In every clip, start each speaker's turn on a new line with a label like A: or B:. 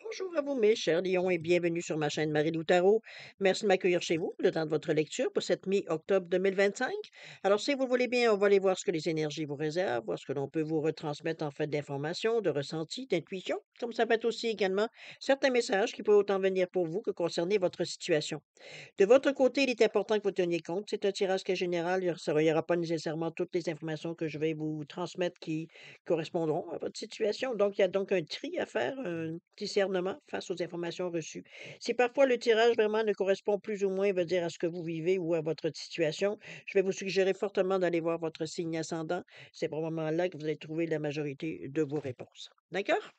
A: Bonjour à vous, mes chers lions, et bienvenue sur ma chaîne Marie-Lou Tarot. Merci de m'accueillir chez vous, le temps de votre lecture pour cette mi-octobre 2025. Alors, si vous voulez bien, on va aller voir ce que les énergies vous réservent, voir ce que l'on peut vous retransmettre en fait d'informations, de ressentis, d'intuitions, comme ça peut être aussi également certains messages qui peuvent autant venir pour vous que concerner votre situation. De votre côté, il est important que vous teniez compte. C'est un tirage qui est général. Il y aura pas nécessairement toutes les informations que je vais vous transmettre qui correspondront à votre situation. Donc, il y a donc un tri à faire, un discernement face aux informations reçues. Si parfois le tirage vraiment ne correspond plus ou moins, veut dire à ce que vous vivez ou à votre situation, je vais vous suggérer fortement d'aller voir votre signe ascendant. C'est probablement là que vous allez trouver la majorité de vos réponses. D'accord?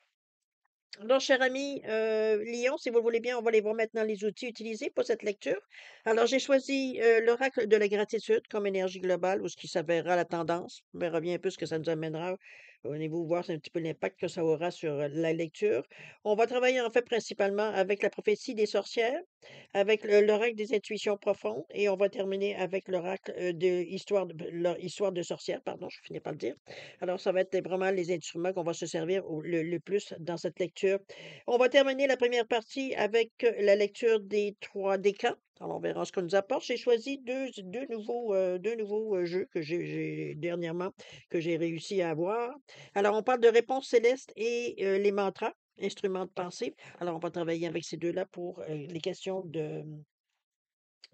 A: Alors, cher ami, Lion, si vous le voulez bien, on va aller voir maintenant les outils utilisés pour cette lecture. Alors, j'ai choisi l'oracle de la gratitude comme énergie globale, ou ce qui s'avérera la tendance. On verra bien un peu ce que ça nous amènera au niveau, voir c'est un petit peu l'impact que ça aura sur la lecture. On va travailler en fait principalement avec la prophétie des sorcières, avec l'oracle des intuitions profondes, et on va terminer avec l'oracle de histoire de sorcière, pardon, je finis par le dire. Alors, ça va être vraiment les instruments qu'on va se servir le plus dans cette lecture. On va terminer la première partie avec la lecture des trois décans. Alors, on verra ce qu'on nous apporte. J'ai choisi deux nouveaux jeux que j'ai dernièrement, que j'ai réussi à avoir. Alors, on parle de réponses célestes et les mantras, instruments de pensée. Alors, on va travailler avec ces deux-là pour les questions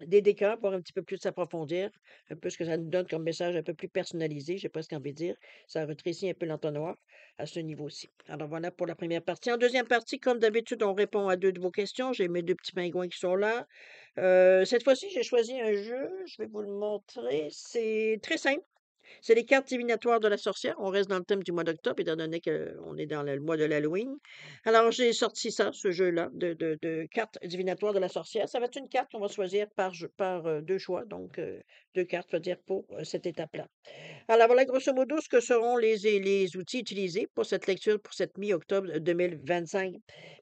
A: des décors pour un petit peu plus s'approfondir, un peu ce que ça nous donne comme message un peu plus personnalisé, j'ai presque envie de dire. Ça rétrécit un peu l'entonnoir à ce niveau-ci. Alors voilà pour la première partie. En deuxième partie, comme d'habitude, on répond à deux de vos questions. J'ai mes deux petits pingouins qui sont là. Cette fois-ci, j'ai choisi un jeu, je vais vous le montrer. C'est très simple. C'est les cartes divinatoires de la sorcière. On reste dans le thème du mois d'octobre, étant donné qu'on est dans le mois de l'Halloween. Alors, j'ai sorti ça, ce jeu-là, de cartes divinatoires de la sorcière. Ça va être une carte qu'on va choisir par deux choix, donc deux cartes, c'est-à-dire pour cette étape-là. Alors voilà, grosso modo, ce que seront les outils utilisés pour cette lecture pour cette mi-octobre 2025.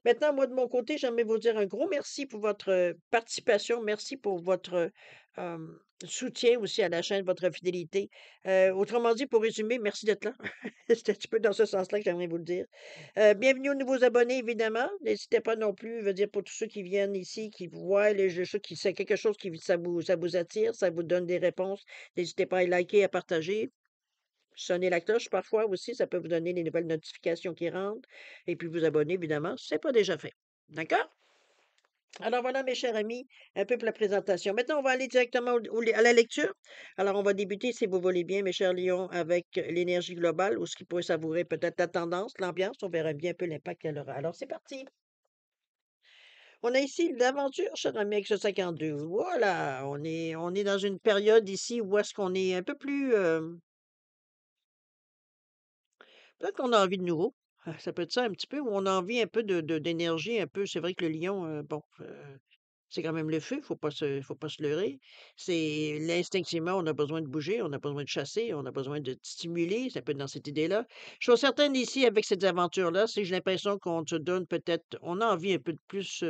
A: Maintenant, moi, de mon côté, j'aimerais vous dire un gros merci pour votre participation. Merci pour votre soutien aussi à la chaîne, votre fidélité. Autrement dit, pour résumer, merci d'être là. C'est un petit peu dans ce sens-là que j'aimerais vous le dire. Bienvenue aux nouveaux abonnés, évidemment. N'hésitez pas non plus, je veux dire, pour tous ceux qui viennent ici, qui voient les jeux, ceux qui c'est quelque chose qui ça vous attire, ça vous donne des réponses. N'hésitez pas à liker, à partager. Sonnez la cloche parfois aussi, ça peut vous donner les nouvelles notifications qui rentrent et puis vous abonner évidemment si ce n'est pas déjà fait. D'accord? Alors voilà mes chers amis, un peu pour la présentation. Maintenant, on va aller directement à la lecture. Alors, on va débuter, si vous voulez bien, mes chers lions, avec l'énergie globale ou ce qui pourrait savourer peut-être la tendance, l'ambiance. On verra bien un peu l'impact qu'elle aura. Alors, c'est parti. On a ici l'aventure, cher ami, avec ce 52. Voilà, on est dans une période ici où est-ce qu'on est un peu plus... peut-être qu'on a envie de nouveau. Ça peut être ça un petit peu, où on a envie un peu d'énergie, un peu. C'est vrai que le lion, bon, c'est quand même le feu, faut pas se leurrer. C'est l'instinctivement, on a besoin de bouger, on a besoin de chasser, on a besoin de stimuler, ça peut être dans cette idée-là. Je suis certaine ici, avec cette aventure-là, c'est j'ai l'impression qu'on se donne peut-être on a envie un peu de plus,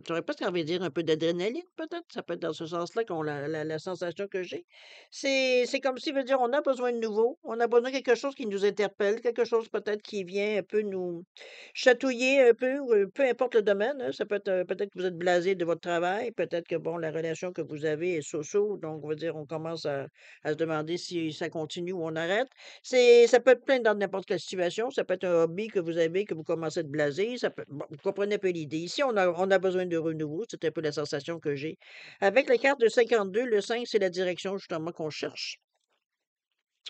A: j'aurais presque envie de dire un peu d'adrénaline peut-être? Ça peut être dans ce sens-là qu'on la sensation que j'ai. C'est comme si, veut dire, on a besoin de nouveau, on a besoin de quelque chose qui nous interpelle, quelque chose peut-être qui vient un peu nous chatouiller un peu, ou peu importe le domaine, hein. Ça peut être, peut-être que vous êtes blasé de votre travail, peut-être que, bon, la relation que vous avez est so-so, donc on va dire, on commence à se demander si ça continue ou on arrête. Ça peut être plein dans n'importe quelle situation, ça peut être un hobby que vous avez, que vous commencez à être blasé, ça peut bon, vous comprenez un peu l'idée. Ici, on a besoin de renouveau, c'est un peu la sensation que j'ai. Avec la carte de 52, le 5, c'est la direction justement qu'on cherche.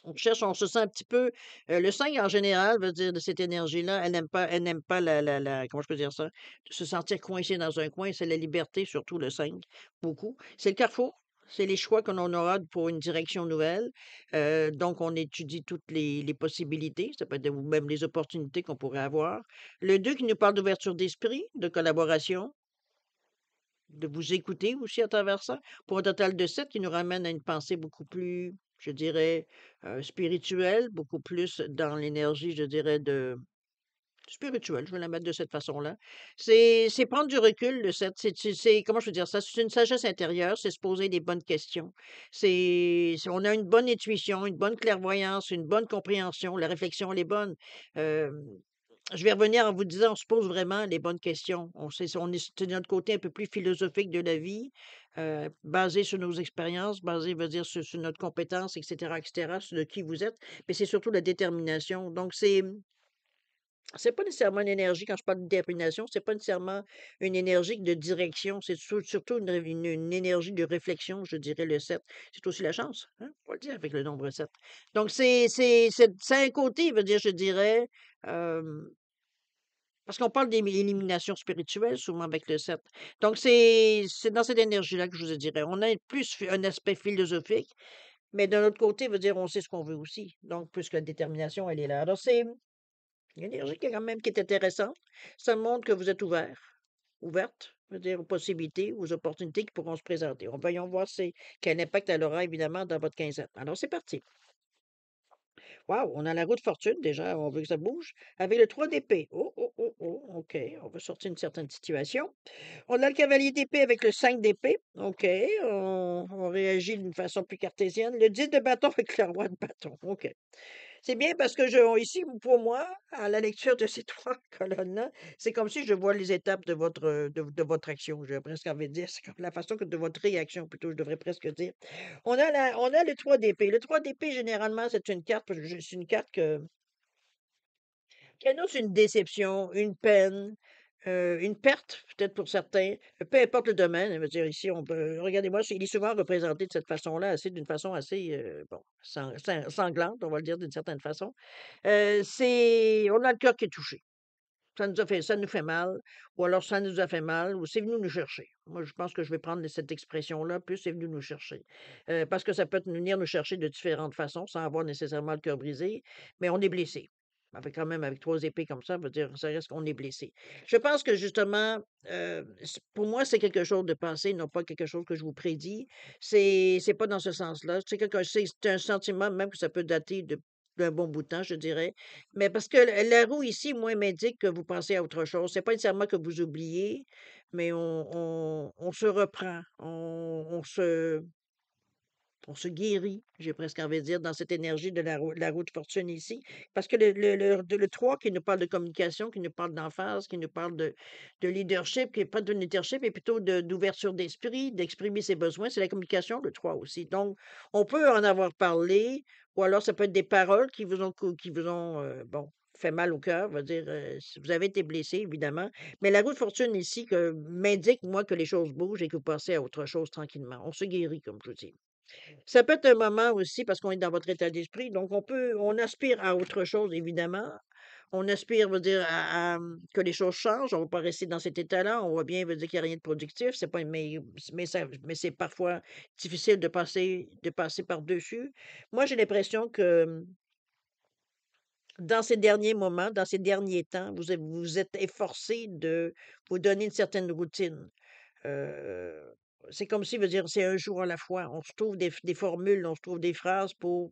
A: On cherche, on se sent un petit peu le 5 en général veut dire de cette énergie-là, elle n'aime pas la comment je peux dire ça? Se sentir coincé dans un coin, c'est la liberté surtout le 5 beaucoup. C'est le carrefour, c'est les choix que l'on aura pour une direction nouvelle, donc on étudie toutes les possibilités, ça peut être ou même les opportunités qu'on pourrait avoir. Le 2 qui nous parle d'ouverture d'esprit, de collaboration, de vous écouter aussi à travers ça, pour un total de 7 qui nous ramène à une pensée beaucoup plus, je dirais, spirituelle, beaucoup plus dans l'énergie, je dirais, de spirituelle, je vais la mettre de cette façon-là. C'est prendre du recul, le 7, comment je peux dire ça? C'est une sagesse intérieure, c'est se poser les bonnes questions. On a une bonne intuition, une bonne clairvoyance, une bonne compréhension, la réflexion, elle est bonne. je vais revenir en vous disant, on se pose vraiment les bonnes questions. On est c'est notre côté un peu plus philosophique de la vie, basé sur nos expériences, basé, veut dire, sur notre compétence et cetera, sur de qui vous êtes, mais c'est surtout la détermination. Donc c'est pas nécessairement une énergie, quand je parle de détermination, c'est pas nécessairement une énergie de direction, c'est surtout une énergie de réflexion, je dirais le 7. C'est aussi la chance, hein, faut le dire avec le nombre 7. Donc c'est un côté, veut dire, je dirais, hem parce qu'on parle d'élimination spirituelle souvent avec le 7. Donc c'est dans cette énergie-là que je vous dirais. On a plus un aspect philosophique, mais d'un autre côté, veut dire on sait ce qu'on veut aussi. Donc puisque la détermination, elle est là. Alors c'est une énergie qui est quand même qui est intéressante. Ça montre que vous êtes ouverte, veut dire aux possibilités, aux opportunités qui pourront se présenter. Voyons voir quel impact elle aura évidemment dans votre quinzaine. Alors c'est parti. Waouh, on a la roue de fortune déjà, on veut que ça bouge. Avec le 3 d'épée. Oh, oh, oh, oh, OK, on va sortir une certaine situation. On a le cavalier d'épée avec le 5 d'épée. OK, on réagit d'une façon plus cartésienne. Le 10 de bâton avec le roi de bâton. OK. C'est bien parce que ici, pour moi, à la lecture de ces 3 colonnes-là, c'est comme si je vois les étapes de votre action. J'ai presque envie de dire, c'est comme la façon de votre réaction, plutôt, je devrais presque dire. On a le 3 d'épée. Le 3 d'épée, généralement, c'est une carte, parce que c'est une carte qui annonce une déception, une peine, une perte, peut-être pour certains, peu importe le domaine. Je veux dire, ici, regardez-moi, il est souvent représenté de cette façon-là, d'une façon assez, bon, sanglante, on va le dire d'une certaine façon. On a le cœur qui est touché. Ça nous fait mal, ou alors ça nous a fait mal, ou c'est venu nous chercher. Moi, je pense que je vais prendre cette expression-là, plus c'est venu nous chercher. Parce que ça peut venir nous chercher de différentes façons, sans avoir nécessairement le cœur brisé, mais on est blessé. Quand même, avec 3 épées comme ça, veut dire, ça reste qu'on est blessé. Je pense que justement, pour moi, c'est quelque chose de passé, non pas quelque chose que je vous prédis. C'est pas dans ce sens-là. C'est un sentiment même que ça peut dater d'un bon bout de temps, je dirais. Mais parce que la roue ici, moi, m'indique que vous pensez à autre chose. C'est pas nécessairement que vous oubliez, mais on se reprend, on se guérit, j'ai presque envie de dire, dans cette énergie de la roue de fortune ici. Parce que le 3 qui nous parle de communication, qui nous parle d'emphase, qui nous parle de leadership, qui est pas de leadership, mais plutôt d'ouverture d'esprit, d'exprimer ses besoins, c'est la communication, le 3 aussi. Donc, on peut en avoir parlé, ou alors ça peut être des paroles qui vous ont bon, fait mal au cœur, va dire, si vous avez été blessé, évidemment. Mais la roue de fortune ici m'indique, moi, que les choses bougent et que vous passez à autre chose tranquillement. On se guérit, comme je vous dis. Ça peut être un moment aussi parce qu'on est dans votre état d'esprit, donc on aspire à autre chose évidemment. On aspire, veut dire, que les choses changent. On ne va pas rester dans cet état-là. On voit bien, veut dire qu'il y a rien de productif. C'est pas mais c'est parfois difficile de passer par-dessus. Moi, j'ai l'impression que, dans ces derniers moments, dans ces derniers temps, vous êtes efforcés de vous donner une certaine routine. Heu, c'est comme si, veut dire, c'est un jour à la fois. On se trouve des formules, on se trouve des phrases pour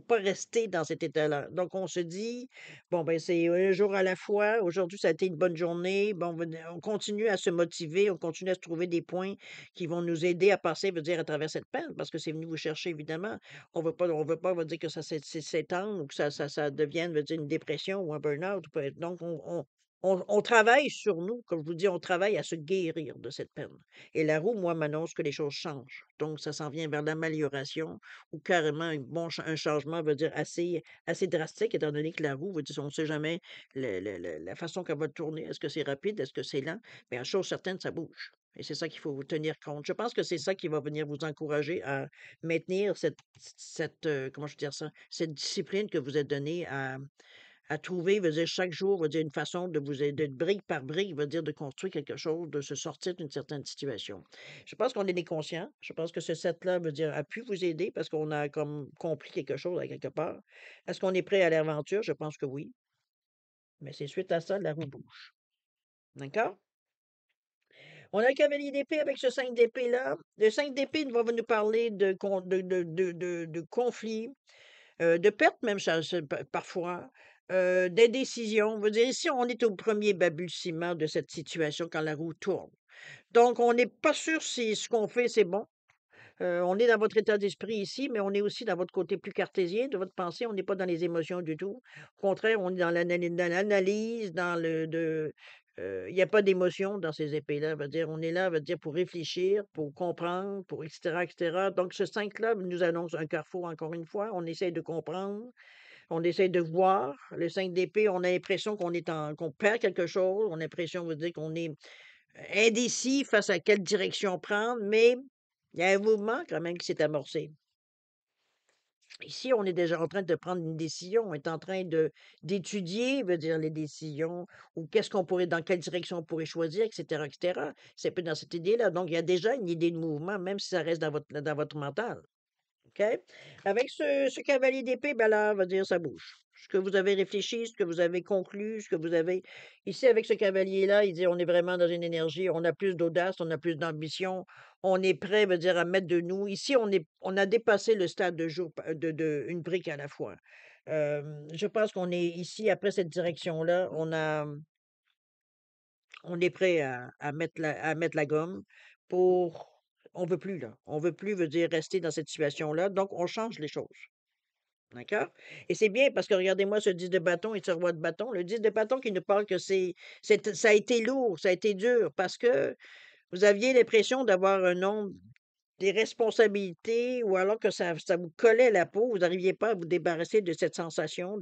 A: pas rester dans cet état-là. Donc on se dit: «Bon, ben, c'est un jour à la fois. Aujourd'hui, ça a été une bonne journée. Bon, on continue à se motiver, on continue à se trouver des points qui vont nous aider à passer, veut dire, à travers cette peine, parce que c'est venu vous chercher évidemment. On veut pas, veut dire, que ça s'étende ou que ça devienne, veut dire, une dépression ou un burn-out ou donc on travaille sur nous, comme je vous dis, on travaille à se guérir de cette peine et la roue, moi, m'annonce que les choses changent. Donc ça s'en vient vers l'amélioration ou carrément un changement, veut dire, assez drastique étant donné que la roue, veut dire, on ne sait jamais la façon qu'elle va tourner. Est-ce que c'est rapide? Est-ce que c'est lent? Mais une chose certaine, ça bouge et c'est ça qu'il faut vous tenir compte. Je pense que c'est ça qui va venir vous encourager à maintenir comment je veux dire ça? Cette discipline que vous êtes donnée à trouver, veut dire, chaque jour, veut dire, une façon de vous aider, de brique par brique, veut dire, de construire quelque chose, de se sortir d'une certaine situation. Je pense qu'on est des conscients. Je pense que ce set-là, veut dire, a pu vous aider parce qu'on a comme compris quelque chose à quelque part. Est-ce qu'on est prêt à l'aventure? Je pense que oui. Mais c'est suite à ça, la roue bouge. D'accord? On a le cavalier d'épée avec ce 5 d'épée-là. Le 5 d'épée nous parler de conflits, de pertes même parfois, d'indécision. Veut dire ici, on est au premier balbutiement de cette situation quand la roue tourne. Donc on n'est pas sûr si ce qu'on fait, c'est bon. On est dans votre état d'esprit ici, mais on est aussi dans votre côté plus cartésien de votre pensée. On n'est pas dans les émotions du tout. Au contraire, on est dans l'analyse, dans il y a pas d'émotion dans ces épées-là. Veut dire, on est là, veut dire, pour réfléchir, pour comprendre, pour et cetera et cetera. Donc ce 5 là nous annonce un carrefour encore une fois. On essaie de comprendre, on essaie de voir. Le 5 d'épée, on a l'impression qu'on perd quelque chose. On a l'impression, veut dire, qu'on est indécis face à quelle direction prendre, mais il y a un mouvement quand même qui s'est amorcé. Ici, on est déjà en train de prendre une décision, on est en train d'étudier, veut dire les décisions, ou qu'est-ce qu'on pourrait, dans quelle direction on pourrait choisir, et cetera, et cetera. C'est un peu dans cette idée-là. Donc, il y a déjà une idée de mouvement, même si ça reste dans votre mental. OK? Avec ce cavalier d'épée, ben là, on va dire, ça bouge. Ce que vous avez réfléchi, ce que vous avez conclu, ce que vous avez. Ici, avec ce cavalier-là, il dit on est vraiment dans une énergie, on a plus d'audace, on a plus d'ambition, on est prêt, veut dire, à mettre de nous. Ici, on a dépassé le stade de jour, une brique à la fois. Je pense qu'on est ici, après cette direction-là, on est prêt à mettre la gomme pour. On veut plus, là. On veut plus, veut dire, rester dans cette situation-là. Donc, on change les choses. D'accord? Et c'est bien parce que regardez-moi ce 10 de bâton et ce roi de bâton. Le 10 de bâton qui nous parle que ça a été lourd, ça a été dur parce que vous aviez l'impression d'avoir un nombre des responsabilités ou alors que ça vous collait à la peau. Vous n'arriviez pas à vous débarrasser de cette sensation,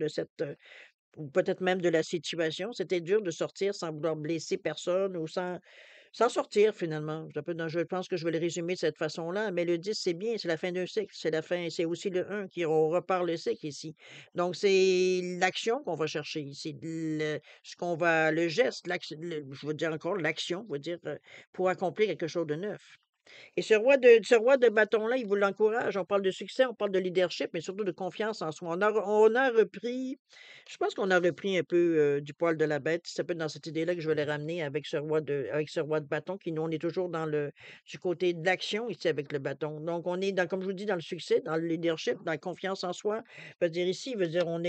A: ou peut-être même de la situation. C'était dur de sortir sans vouloir blesser personne ou sans sortir finalement. C'est un peu je pense que je vais le résumer de cette façon-là, mais le 10 c'est bien, c'est la fin d'un cycle, c'est aussi le un qui on repart le cycle ici. Donc c'est l'action qu'on va chercher ici, le geste, je veux dire encore l'action, je veux dire, pour accomplir quelque chose de neuf. Et ce roi de bâton-là, il vous l'encourage. On parle de succès, on parle de leadership, mais surtout de confiance en soi. On a repris, je pense qu'on a repris un peu du poil de la bête. C'est un peu dans cette idée-là que je vais les ramener avec ce roi de bâton, qui nous, on est toujours du côté de l'action ici avec le bâton. Donc, on est comme je vous dis, dans le succès, dans le leadership, dans la confiance en soi. Veut dire ici, veut dire on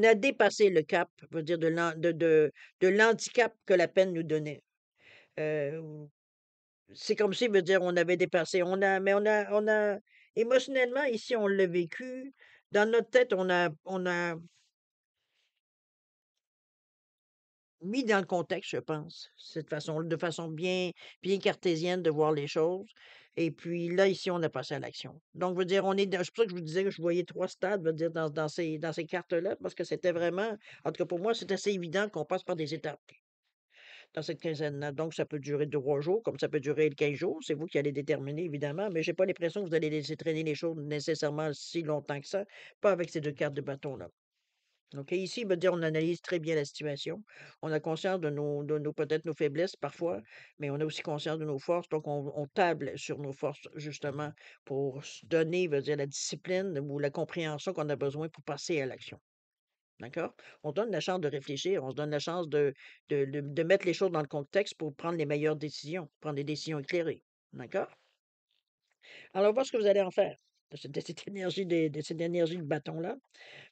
A: a dépassé le cap, veut dire de l'handicap que la peine nous donnait. Euh, C'est comme si, veut dire, on avait dépassé. Mais émotionnellement, ici, on l'a vécu. Dans notre tête, on a mis dans le contexte, je pense, de façon bien, bien cartésienne de voir les choses. Et puis là, ici, on a passé à l'action. Donc, veut dire, c'est pour ça que je vous disais que je voyais 3 stades, veut dire, dans ces cartes-là, parce que c'était vraiment, en tout cas pour moi, c'est assez évident qu'on passe par des étapes dans cette quinzaine-là. Donc, ça peut durer 3 jours, comme ça peut durer 15 jours. C'est vous qui allez déterminer, évidemment, mais j'ai pas l'impression que vous allez laisser traîner les choses nécessairement si longtemps que ça, pas avec ces 2 cartes de bâton-là. OK, ici, il veut dire on analyse très bien la situation. On a conscience de nos peut-être nos faiblesses parfois, mais on a aussi conscience de nos forces. Donc, on table sur nos forces, justement, pour se donner, veut dire, la discipline ou la compréhension qu'on a besoin pour passer à l'action. D'accord? On donne la chance de réfléchir, on se donne la chance de mettre les choses dans le contexte pour prendre les meilleures décisions, prendre des décisions éclairées. D'accord? Alors, voir ce que vous allez en faire de cette énergie de bâton-là.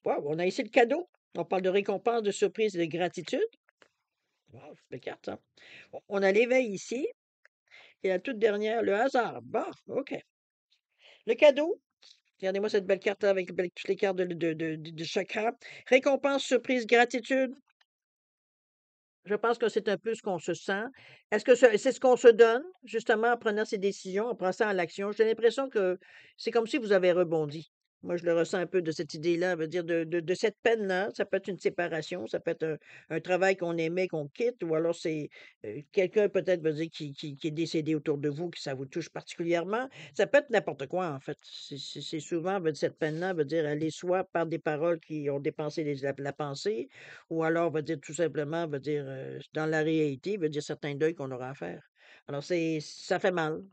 A: Wow, on a ici le cadeau. On parle de récompense, de surprise et de gratitude. Wow, c'est belle carte, ça. On a l'éveil ici. Et la toute dernière, le hasard. Bon, OK. Le cadeau. Regardez-moi cette belle carte-là avec toutes les cartes de chakra. Récompense, surprise, gratitude. Je pense que c'est un peu ce qu'on se sent. Est-ce que c'est ce qu'on se donne, justement, en prenant ces décisions, en passant à l'action? J'ai l'impression que c'est comme si vous avez rebondi. Moi, je le ressens un peu de cette idée-là, veut dire de cette peine-là. Ça peut être une séparation, ça peut être un travail qu'on aimait, qu'on quitte, ou alors c'est quelqu'un peut-être, veut dire, qui est décédé autour de vous, que ça vous touche particulièrement. Ça peut être n'importe quoi, en fait. C'est souvent, veut dire, cette peine-là, veut dire, aller soit par des paroles qui ont dépensé la pensée, ou alors, va dire tout simplement, va dire, dans la réalité, veut dire certains deuils qu'on aura à faire. Alors ça fait mal.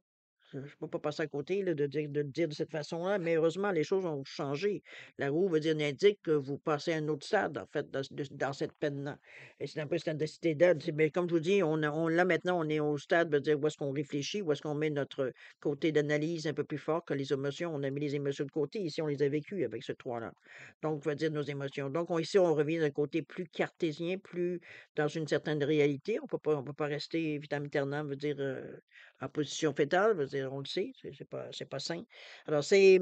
A: Je peux pas passer à côté là, de le dire de cette façon-là, mais heureusement, les choses ont changé. La roue veut dire indique que vous passez à un autre stade, en fait, dans cette peine-là. Et c'est un peu cette décidé mais comme je vous dis, là maintenant, on est au stade, veut dire, où est-ce qu'on réfléchit, où est-ce qu'on met notre côté d'analyse un peu plus fort que les émotions. On a mis les émotions de côté. Ici, on les a vécues avec ce 3-là. Donc, veut dire nos émotions. Donc, ici, on revient d'un côté plus cartésien, plus dans une certaine réalité. On peut pas rester vitam aeternam, veut dire, en position fétale, je veux dire, on le sait, c'est pas sain. Alors c'est,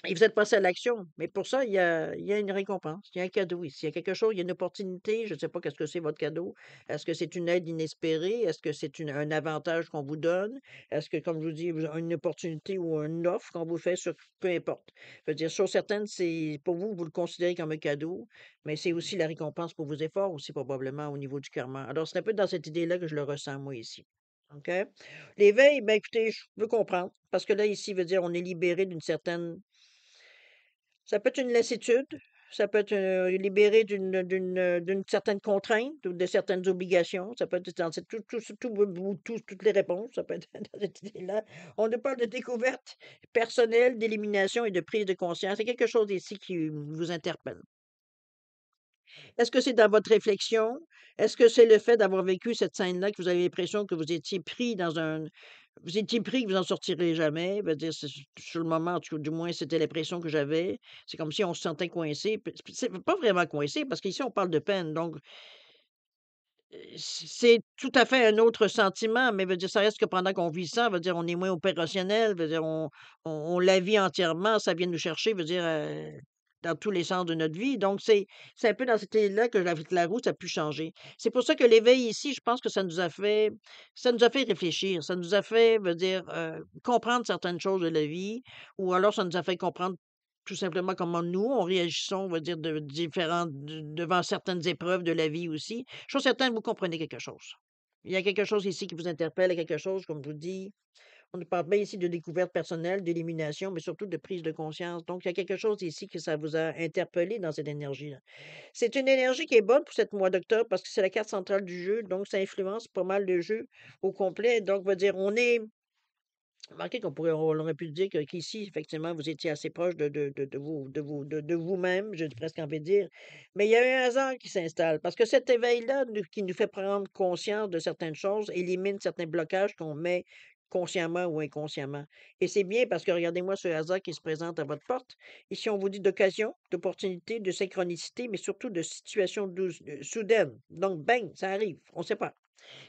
A: et vous êtes passé à l'action, mais pour ça, il y a une récompense, il y a un cadeau ici, il y a quelque chose, il y a une opportunité, je ne sais pas qu'est-ce que c'est votre cadeau. Est-ce que c'est une aide inespérée? Est-ce que c'est un avantage qu'on vous donne? Est-ce que, comme je vous dis, une opportunité ou une offre qu'on vous fait, peu importe. Je veux dire, chose certaine, c'est pour vous, vous le considérez comme un cadeau, mais c'est aussi la récompense pour vos efforts, aussi probablement au niveau du karma. Alors, c'est un peu dans cette idée-là que je le ressens, moi, ici. OK? L'éveil, ben écoutez, je peux comprendre, parce que là, ici, veut dire on est libéré d'une certaine ça peut être une lassitude, ça peut être, libéré d'une certaine contrainte ou de certaines obligations, ça peut être dans cette toutes les réponses, ça peut être dans cette idée-là. On nous parle de découverte personnelle, d'élimination et de prise de conscience. C'est quelque chose ici qui vous interpelle. Est-ce que c'est dans votre réflexion? Est-ce que c'est le fait d'avoir vécu cette scène-là que vous avez l'impression que vous étiez pris dans un vous étiez pris que vous en sortirez jamais? Veut dire, sur le moment, en tout cas, du moins, c'était l'impression que j'avais. C'est comme si on se sentait coincé. C'est pas vraiment coincé, parce qu'ici, on parle de peine. Donc, c'est tout à fait un autre sentiment, mais veut dire, ça reste que pendant qu'on vit ça, veut dire, on est moins opérationnel, veut dire, on la vit entièrement, ça vient nous chercher, veut dire, dans tous les sens de notre vie. Donc, c'est un peu dans cette idée-là que la route a pu changer. C'est pour ça que l'éveil ici, je pense que ça nous a fait réfléchir, ça nous a fait, veut dire, comprendre certaines choses de la vie, ou alors ça nous a fait comprendre tout simplement comment nous, on réagissons, on va dire, devant certaines épreuves de la vie aussi. Je suis certaine que vous comprenez quelque chose. Il y a quelque chose ici qui vous interpelle, il y a quelque chose, comme je vous dis, on ne parle pas ici de découverte personnelle, d'élimination, mais surtout de prise de conscience. Donc, il y a quelque chose ici que ça vous a interpellé dans cette énergie-là. C'est une énergie qui est bonne pour cette mois d'octobre parce que c'est la carte centrale du jeu, donc ça influence pas mal le jeu au complet. Donc, on va dire, remarquez on aurait pu dire qu'ici, effectivement, vous étiez assez proche de vous-même, j'ai presque envie de dire. Mais il y a un hasard qui s'installe parce que cet éveil-là, qui nous fait prendre conscience de certaines choses, élimine certains blocages qu'on met consciemment ou inconsciemment. Et c'est bien parce que regardez-moi ce hasard qui se présente à votre porte. Ici, on vous dit d'occasion, d'opportunité, de synchronicité, mais surtout de situation soudaine. Donc, bang, ça arrive. On ne sait pas.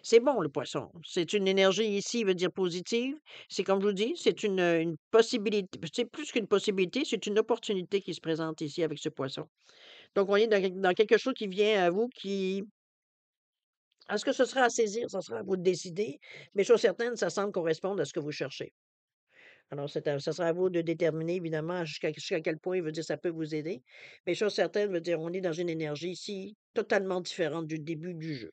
A: C'est bon le poisson. C'est une énergie ici, veut dire positive. C'est comme je vous dis, c'est une possibilité. C'est plus qu'une possibilité, c'est une opportunité qui se présente ici avec ce poisson. Donc, on est dans quelque chose qui vient à vous qui. Est-ce que ce sera à saisir? Ça sera à vous de décider. Mais chose certaine, ça semble correspondre à ce que vous cherchez. Alors, ça sera à vous de déterminer, évidemment, jusqu'à quel point, veut dire, ça peut vous aider. Mais chose certaine, veut dire, on est dans une énergie ici totalement différente du début du jeu.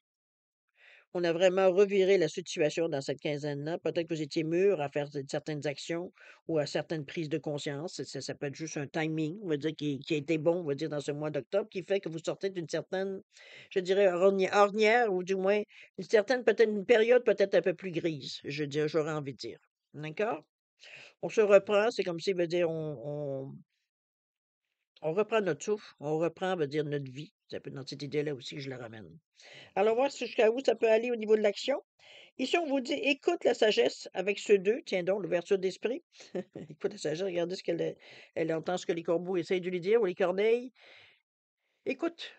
A: On a vraiment reviré la situation dans cette quinzaine-là. Peut-être que vous étiez mûrs à faire certaines actions ou à certaines prises de conscience. Ça peut être juste un timing, on va dire, qui a été bon, on va dire, dans ce mois d'octobre, qui fait que vous sortez d'une certaine, je dirais, ornière, ou du moins une certaine, peut-être une période peut-être un peu plus grise, j'aurais envie de dire. D'accord? On se reprend, c'est comme si, veut dire, on reprend notre souffle, on reprend, veut dire, notre vie. C'est un peu dans cette idée-là aussi que je la ramène. Alors, voir jusqu'à où ça peut aller au niveau de l'action. Ici, on vous dit: «Écoute la sagesse» avec ce 2. Tiens donc, l'ouverture d'esprit. Écoute la sagesse, regardez ce elle entend ce que les corbeaux essayent de lui dire ou les corneilles. Écoute,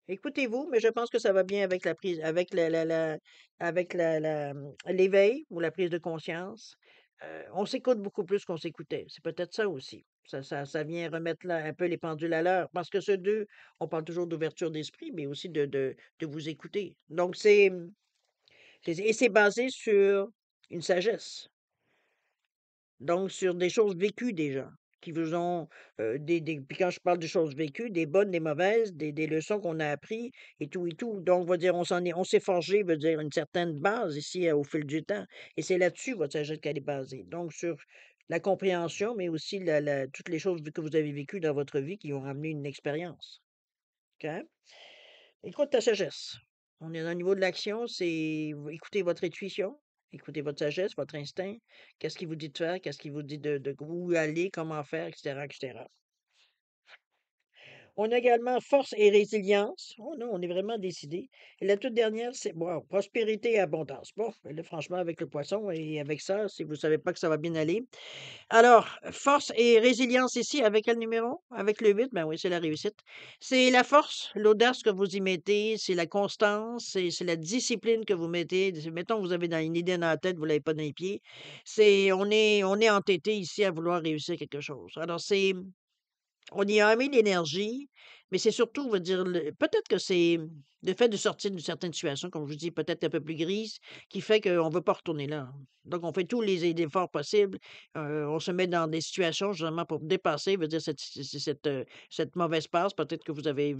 A: écoutez-vous, mais je pense que ça va bien avec la prise avec l'éveil ou la prise de conscience. On s'écoute beaucoup plus qu'on s'écoutait. C'est peut-être ça aussi. Ça vient remettre là un peu les pendules à l'heure parce que ce 2, on parle toujours d'ouverture d'esprit, mais aussi de vous écouter. Donc c'est basé sur une sagesse, donc sur des choses vécues déjà, qui vous ont, des puis quand je parle de choses vécues, des bonnes, des mauvaises, des leçons qu'on a appris et tout. Donc, on va dire, on s'est forgé, veut dire, une certaine base ici, au fil du temps et c'est là-dessus votre sagesse qu'elle est basée. Donc sur la compréhension, mais aussi toutes les choses que vous avez vécues dans votre vie qui ont amené une expérience. OK? Écoute ta sagesse. On est au niveau de l'action, c'est écoutez votre intuition, écoutez votre sagesse, votre instinct. Qu'est-ce qui vous dit de faire? Qu'est-ce qui vous dit de où aller, comment faire, et cetera, et cetera. On a également force et résilience. Oh non, on est vraiment décidé. Et la toute dernière, c'est bon, prospérité et abondance. Bon, ben là, franchement, avec le poisson et avec ça, si vous savez pas que ça va bien aller. Alors, force et résilience ici, avec quel numéro? Avec le 8, ben oui, c'est la réussite. C'est la force, l'audace que vous y mettez, c'est la constance, c'est la discipline que vous mettez. Mettons, vous avez dans une idée dans la tête, vous l'avez pas dans les pieds. On est entêté ici à vouloir réussir quelque chose. Alors, on y a mis l'énergie, mais c'est surtout, on va dire, peut-être que c'est le fait de sortir d'une certaine situation, comme je vous dis, peut-être un peu plus grise, qui fait qu'on ne veut pas retourner là. Donc, on fait tous les efforts possibles. On se met dans des situations justement pour dépasser, veut dire, cette mauvaise passe, peut-être que vous avez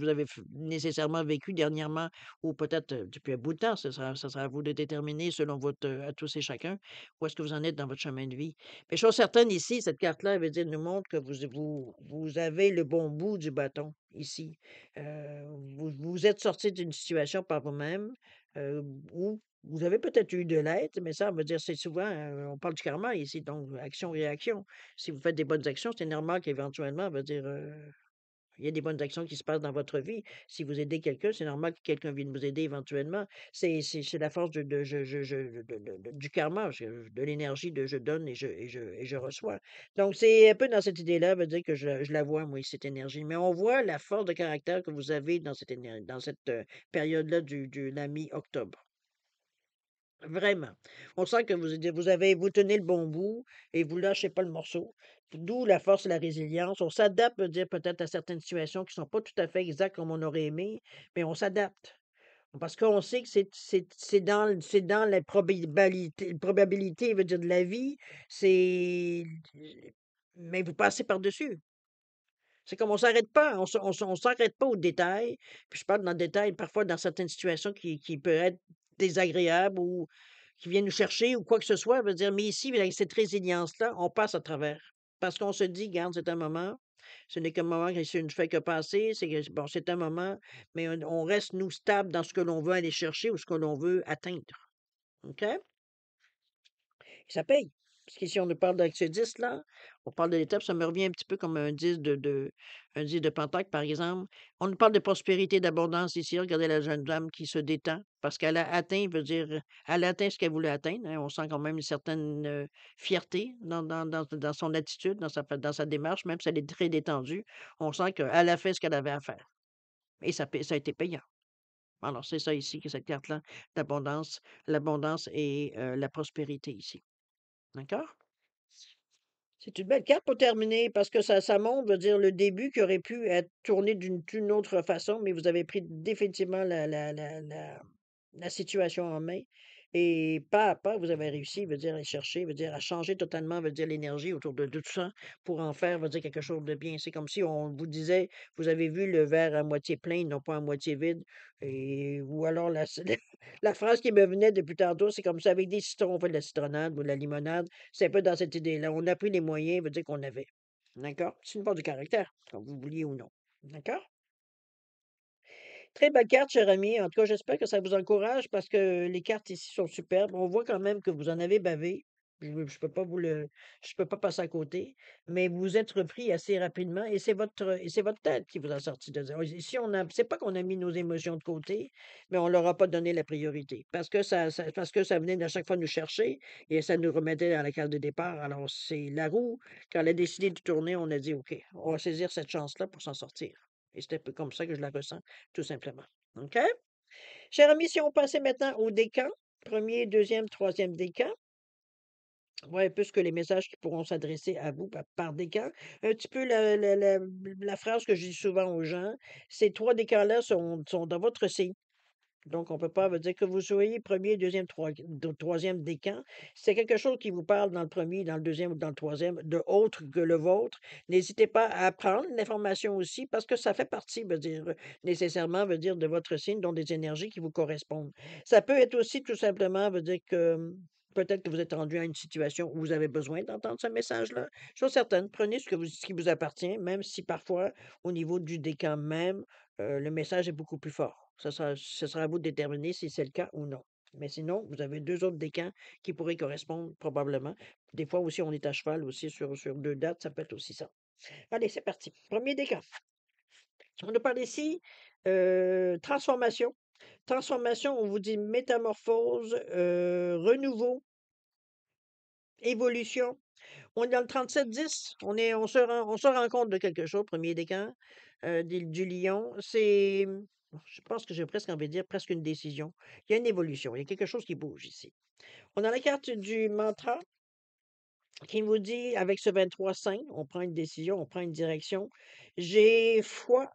A: nécessairement vécu dernièrement, ou peut-être depuis un bout de temps. Ça sera à vous de déterminer selon à tous et chacun, où est-ce que vous en êtes dans votre chemin de vie. Mais chose certaine ici, cette carte-là, elle veut dire, nous montre que vous avez le bon bout du bâton ici. Vous êtes sorti d'une situation par vous-même, heu, où vous avez peut-être eu de l'aide, mais ça, on veut dire, c'est souvent, on parle du karma ici, donc action-réaction. Si vous faites des bonnes actions, c'est normal qu'éventuellement, on va dire, il y a des bonnes actions qui se passent dans votre vie. Si vous aidez quelqu'un, c'est normal que quelqu'un vienne vous aider éventuellement. C'est la force de du karma, de l'énergie de je donne et je reçois. Donc, c'est un peu dans cette idée-là, veut dire que je la vois, moi, cette énergie. Mais on voit la force de caractère que vous avez dans cette période-là de la mi-octobre. Vraiment. On sent que vous tenez le bon bout et vous lâchez pas le morceau. D'où la force et la résilience. On s'adapte, dire peut-être à certaines situations qui sont pas tout à fait exactes comme on aurait aimé, mais on s'adapte. Parce qu'on sait que c'est dans probabilité, veut dire de la vie, c'est mais vous passez par-dessus. C'est comme on s'arrête pas, on s'arrête pas aux détails. Puis je parle dans le détail, parfois dans certaines situations qui peuvent être désagréables ou qui viennent nous chercher ou quoi que ce soit, veut dire, mais ici, avec cette résilience-là, on passe à travers. Parce qu'on se dit: «Garde, c'est un moment, ce n'est qu'un moment qui ne fait que passer, bon, c'est un moment», mais on reste, nous, stable dans ce que l'on veut aller chercher ou ce que l'on veut atteindre. OK? Ça paye. Parce qu'ici, on nous parle avec ce 10-là, on parle de l'étape, ça me revient un petit peu comme un 10 de Pentacle, par exemple. On nous parle de prospérité, d'abondance ici. Regardez la jeune dame qui se détend parce qu'elle a atteint, veut dire, elle a atteint ce qu'elle voulait atteindre, hein. On sent quand même une certaine fierté dans son attitude, dans sa démarche, même si elle est très détendue. On sent qu'elle a fait ce qu'elle avait à faire. Et ça a été payant. Alors, c'est ça ici, que cette carte-là, l'abondance et la prospérité ici. D'accord? C'est une belle carte pour terminer parce que ça montre, veut dire, le début qui aurait pu être tourné d'une autre façon, mais vous avez pris définitivement la situation en main et pas à pas, vous avez réussi, veut dire, à chercher, veut dire, à changer totalement, veut dire, l'énergie autour de tout ça pour en faire, veut dire, quelque chose de bien. C'est comme si on vous disait, vous avez vu le verre à moitié plein, non pas à moitié vide et ou alors la phrase qui me venait depuis tantôt, c'est comme ça: «Avec des citrons, on fait de la citronnade ou de la limonade». C'est un peu dans cette idée-là. On a pris les moyens, veut dire qu'on avait. D'accord? C'est une force du caractère, comme vous vouliez ou non. D'accord? Très belle carte, cher ami. En tout cas, j'espère que ça vous encourage parce que les cartes ici sont superbes. On voit quand même que vous en avez bavé. Je peux pas je peux pas passer à côté, mais vous vous êtes repris assez rapidement et c'est votre tête qui vous a sorti de zéro. Ici, c'est pas qu'on a mis nos émotions de côté, mais on leur a pas donné la priorité parce que ça venait à chaque fois nous chercher et ça nous remettait dans la case de départ. Alors, c'est la roue, quand elle a décidé de tourner, on a dit: «OK, on va saisir cette chance-là pour s'en sortir» et c'est un peu comme ça que je la ressens. Tout simplement. OK? Cher ami, si on passait maintenant au décan, premier, deuxième, troisième décan, ouais, plus que les messages qui pourront s'adresser à vous par décan. Un petit peu la phrase que je dis souvent aux gens, ces 3 décans-là sont dans votre signe. Donc, on peut pas veut dire que vous soyez premier, deuxième, troisième décan. Si c'est quelque chose qui vous parle dans le premier, dans le deuxième ou dans le troisième, de autre que le vôtre, n'hésitez pas à prendre l'information aussi parce que ça fait partie, veut dire, nécessairement, veut dire, de votre signe, dont des énergies qui vous correspondent. Ça peut être aussi tout simplement, veut dire que peut-être que vous êtes rendu à une situation où vous avez besoin d'entendre ce message-là. Chose certaine, prenez ce qui vous appartient, même si parfois, au niveau du décan même, le message est beaucoup plus fort. Ce sera à vous de déterminer si c'est le cas ou non. Mais sinon, vous avez 2 autres décans qui pourraient correspondre probablement. Des fois aussi, on est à cheval aussi sur 2 dates, ça peut être aussi ça. Allez, c'est parti. Premier décan. On nous parle ici, transformation. Transformation, on vous dit métamorphose, renouveau, évolution. On est dans le 37-10. On se rend compte de quelque chose, premier décan, du lion. Je pense que j'ai presque envie de dire presque une décision. Il y a une évolution, il y a quelque chose qui bouge ici. On a la carte du mantra qui nous dit, avec ce 23-5, on prend une décision, on prend une direction. J'ai foi,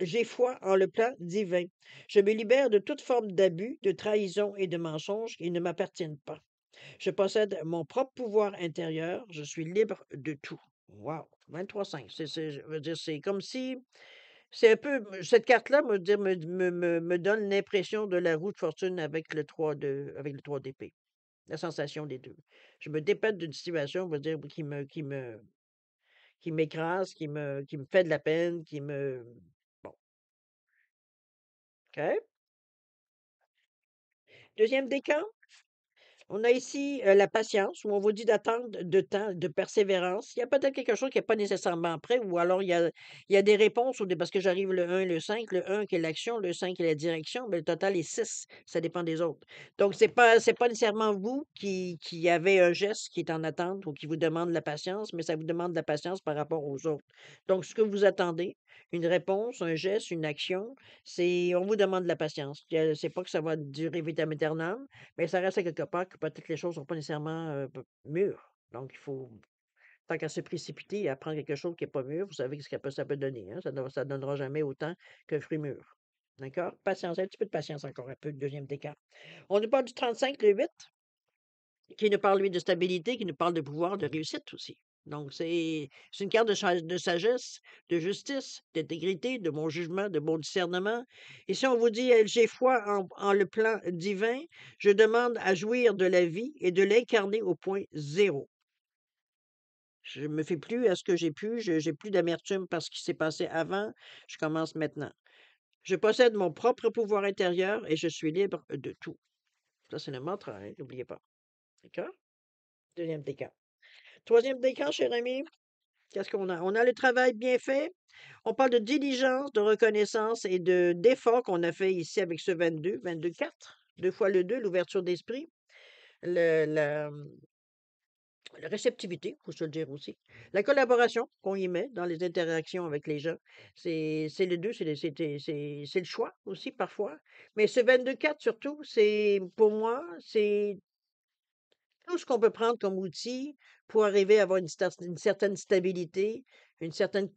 A: j'ai foi en le plan divin. Je me libère de toute forme d'abus, de trahison et de mensonges qui ne m'appartiennent pas. Je possède mon propre pouvoir intérieur. Je suis libre de tout. Wow! 23-5. Je veux dire, c'est comme si. C'est un peu. Cette carte-là me donne l'impression de la roue de fortune avec le 3 d'épée. La sensation des deux. Je me dépête d'une situation, on va dire, qui m'écrase, qui me fait de la peine, qui me. Bon, OK. Deuxième décan. On a ici, la patience, où on vous dit d'attendre de temps, de persévérance. Il y a peut-être quelque chose qui est pas nécessairement prêt ou alors il y a des réponses ou des parce que j'arrive le 1 et le 5, le 1 qui est l'action, le 5 qui est la direction, mais le total est 6. Ça dépend des autres. Donc c'est pas nécessairement vous qui avez un geste qui est en attente ou qui vous demande la patience, mais ça vous demande de la patience par rapport aux autres. Donc ce que vous attendez, une réponse, un geste, une action, on vous demande de la patience. C'est pas que ça va durer vitam aeternam, mais ça reste à quelque part que peut-être les choses sont pas nécessairement, mûres. Donc il faut tant qu'à se précipiter à prendre quelque chose qui est pas mûr, vous savez ce que ça peut donner, hein. Ça donnera jamais autant qu'un fruit mûr. D'accord? Patience, un petit peu de patience encore un peu, le 2e décan. On nous parle du 35, le 8, qui nous parle, lui, de stabilité, qui nous parle de pouvoir, de réussite aussi. Donc c'est une carte de sagesse, de justice, d'intégrité, de bon jugement, de bon discernement. Et si on vous dit, j'ai foi en le plan divin, je demande à jouir de la vie et de l'incarner au point zéro. Je me fais plus à ce que j'ai pu, j'ai plus d'amertume parce qu'il s'est passé avant, je commence maintenant. Je possède mon propre pouvoir intérieur et je suis libre de tout. Ça, c'est le mantra, hein, n'oubliez pas. D'accord? Deuxième décan. Troisième décan, cher ami, qu'est-ce qu'on a? On a le travail bien fait. On parle de diligence, de reconnaissance et d'effort qu'on a fait ici avec ce 22-4. Deux fois le 2, l'ouverture d'esprit. La réceptivité, il faut se le dire aussi. La collaboration qu'on y met dans les interactions avec les gens. C'est le 2, c'est le choix aussi parfois. Mais ce 22-4 surtout, pour moi, c'est tout ce qu'on peut prendre comme outil pour arriver à avoir une certaine stabilité, une certaine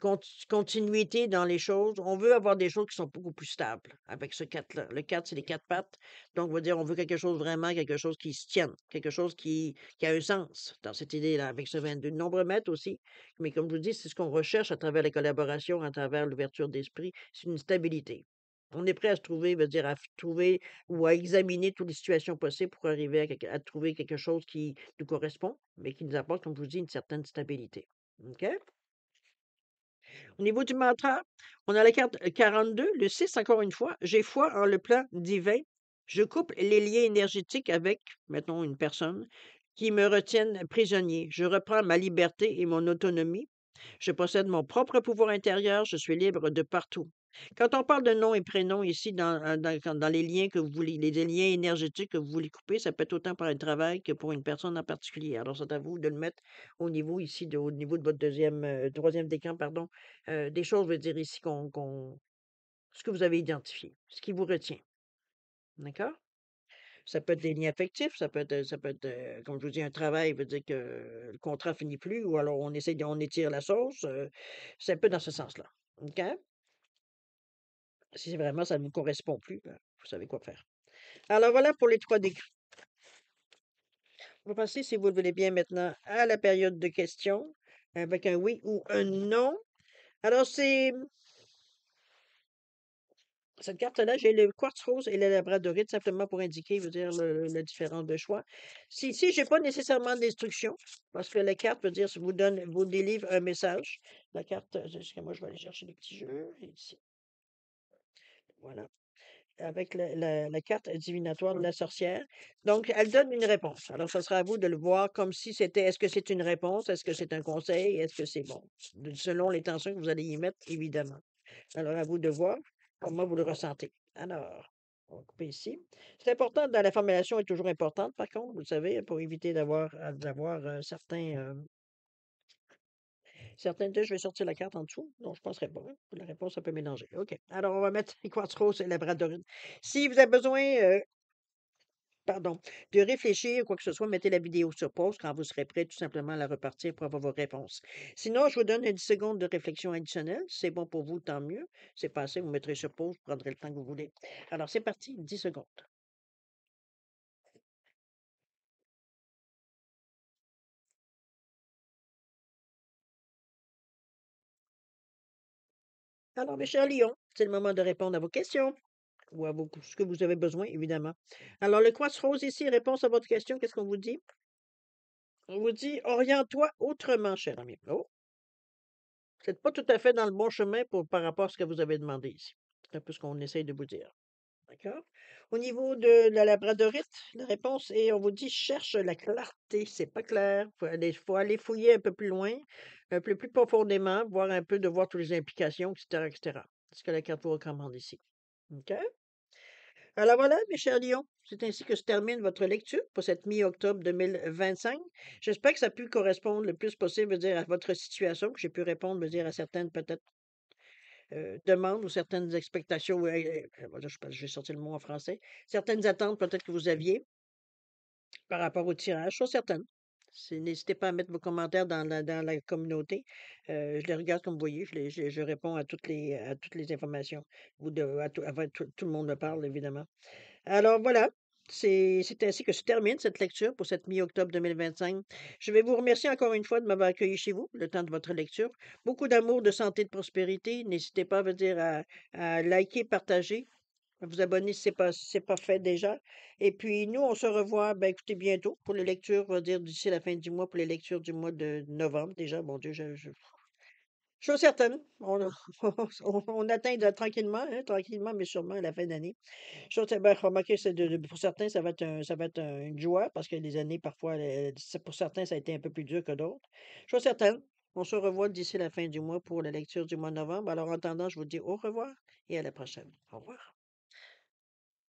A: continuité dans les choses. On veut avoir des choses qui sont beaucoup plus stables avec ce 4-là. Le 4, c'est les 4 pattes. Donc, on va dire, on veut quelque chose vraiment, quelque chose qui se tienne, quelque chose qui a un sens dans cette idée-là, avec ce 22. Nombre mètre aussi. Mais comme je vous dis, c'est ce qu'on recherche à travers la collaboration, à travers l'ouverture d'esprit, c'est une stabilité. On est prêt à se trouver, veut dire à trouver ou à examiner toutes les situations possibles pour arriver à trouver quelque chose qui nous correspond, mais qui nous apporte, comme je vous dis, une certaine stabilité. OK? Au niveau du mantra, on a la carte 42, le 6, encore une fois. J'ai foi en le plan divin. Je coupe les liens énergétiques avec, mettons, une personne qui me retiennent prisonnier. Je reprends ma liberté et mon autonomie. Je possède mon propre pouvoir intérieur, je suis libre de partout. Quand on parle de nom et prénom ici, dans les liens que vous voulez, les liens énergétiques que vous voulez couper, ça peut être autant pour un travail que pour une personne en particulier. Alors, c'est à vous de le mettre au niveau ici, au niveau de votre troisième décan, pardon. Des choses, je veux dire ici, ce que vous avez identifié, ce qui vous retient. D'accord? Ça peut être des liens affectifs, ça peut être, comme je vous dis, un travail, veut dire que le contrat finit plus, ou alors on étire la sauce. C'est un peu dans ce sens-là. OK? Si vraiment ça ne vous correspond plus, ben, vous savez quoi faire. Alors voilà pour les 3 décrets. On va passer, si vous le voulez bien, maintenant à la période de questions, avec un oui ou un non. Alors, cette carte-là, j'ai le quartz rose et le labradorite simplement pour indiquer, veut dire, la différence de choix. Si j'ai pas nécessairement d'instruction, parce que la carte veut dire, vous délivre un message. La carte, moi, je vais aller chercher les petits jeux. Ici. Voilà. Avec la carte divinatoire de la sorcière. Donc, elle donne une réponse. Alors, ce sera à vous de le voir comme si c'était, est-ce que c'est une réponse? Est-ce que c'est un conseil? Est-ce que c'est bon? Selon l'intention que vous allez y mettre, évidemment. Alors, à vous de voir comment vous le ressentez. Alors, on va couper ici. C'est important, dans la formulation est toujours importante, par contre, vous le savez, pour éviter d'avoir certains je vais sortir la carte en dessous. Non, je ne penserais pas, hein. La réponse un peu mélangée. OK. Alors, on va mettre les quartz roses et labradorite. Si vous avez besoin, pardon, de réfléchir ou quoi que ce soit, mettez la vidéo sur pause quand vous serez prêt, tout simplement à la repartir pour avoir vos réponses. Sinon, je vous donne 10 secondes de réflexion additionnelle. Si c'est bon pour vous, tant mieux. C'est pas assez, vous mettrez sur pause, vous prendrez le temps que vous voulez. Alors, c'est parti, 10 secondes. Alors, mes chers lions, c'est le moment de répondre à vos questions ou à ce que vous avez besoin, évidemment. Alors, le quartz rose ici, réponse à votre question, qu'est-ce qu'on vous dit? On vous dit, oriente-toi autrement, cher ami. Oh, vous n'êtes pas tout à fait dans le bon chemin par rapport à ce que vous avez demandé ici. C'est un peu ce qu'on essaye de vous dire. D'accord? Au niveau de la labradorite, la réponse est, on vous dit, cherche la clarté. C'est pas clair. Faut aller fouiller un peu plus loin, un peu plus profondément, voir toutes les implications, etc., etc. C'est ce que la carte vous recommande ici. OK? Alors voilà, mes chers lions, c'est ainsi que se termine votre lecture pour cette mi-octobre 2025. J'espère que ça a pu correspondre le plus possible, je veux dire, à votre situation, que j'ai pu répondre, je veux dire, à certaines peut-être demandes ou certaines expectations, voilà, je vais sortir le mot en français, certaines attentes peut-être que vous aviez par rapport au tirage, sont certaines. N'hésitez pas à mettre vos commentaires dans la communauté. Je les regarde comme vous voyez, je réponds à toutes les informations. Tout le monde me parle, évidemment. Alors voilà, c'est ainsi que se termine cette lecture pour cette mi-octobre 2025. Je vais vous remercier encore une fois de m'avoir accueilli chez vous, le temps de votre lecture. Beaucoup d'amour, de santé, de prospérité. N'hésitez pas, à veux dire, à liker, partager, à vous abonner si c'est pas fait déjà. Et puis, nous, on se revoit, ben, écoutez, bientôt pour les lectures, on va dire d'ici la fin du mois, pour les lectures du mois de novembre. Déjà, mon Dieu, je suis certaine. On atteint tranquillement, hein, tranquillement, mais sûrement à la fin d'année. Chose ben, remarquez, pour certains, une joie parce que les années, parfois, pour certains, ça a été un peu plus dur que d'autres. Chose certaine, on se revoit d'ici la fin du mois pour la lecture du mois de novembre. Alors, en attendant, je vous dis au revoir et à la prochaine. Au revoir.